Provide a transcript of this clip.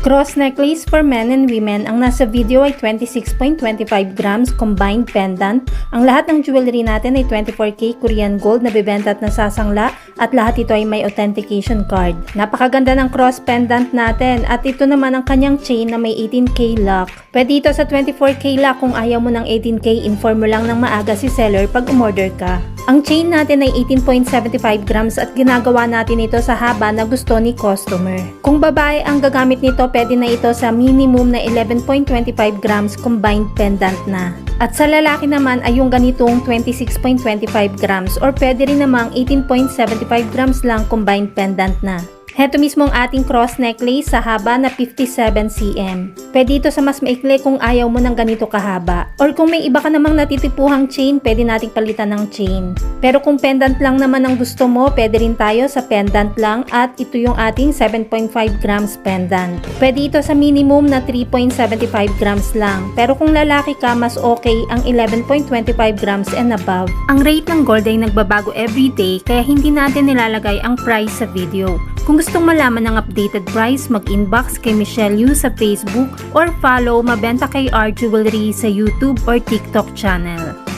Cross necklace for men and women. Ang nasa video ay 26.25 grams combined pendant. Ang lahat ng jewelry natin ay 24K Korean gold na bibenta at nasasangla at lahat ito ay may authentication card. Napakaganda ng cross pendant natin at ito naman ang kanyang chain na may 18K lock. Pwede ito sa 24K lock. Kung ayaw mo ng 18K, inform mo lang ng maaga si seller pag umorder ka. Ang chain natin ay 18.75 grams at ginagawa natin ito sa haba na gusto ni customer. Kung babae ang gagamit nito, pwede na ito sa minimum na 11.25 grams combined pendant na. At sa lalaki naman ay yung ganitong 26.25 grams or pwede rin namang 18.75 grams lang combined pendant na. Heto mismo ang ating cross necklace sa haba na 57 cm. Pwede ito sa mas maikli kung ayaw mo ng ganito kahaba. Or kung may iba ka namang natitipuhang chain, pwede nating palitan ng chain. Pero kung pendant lang naman ang gusto mo, pwede rin tayo sa pendant lang at ito yung ating 7.5 grams pendant. Pwede ito sa minimum na 3.75 grams lang. Pero kung lalaki ka, mas okay ang 11.25 grams and above. Ang rate ng gold ay nagbabago everyday kaya hindi natin nilalagay ang price sa video. Kung gustong malaman ng updated price, mag-inbox kay Michelle Yu sa Facebook or follow Mabenta Kay R Jewelry sa YouTube or TikTok channel.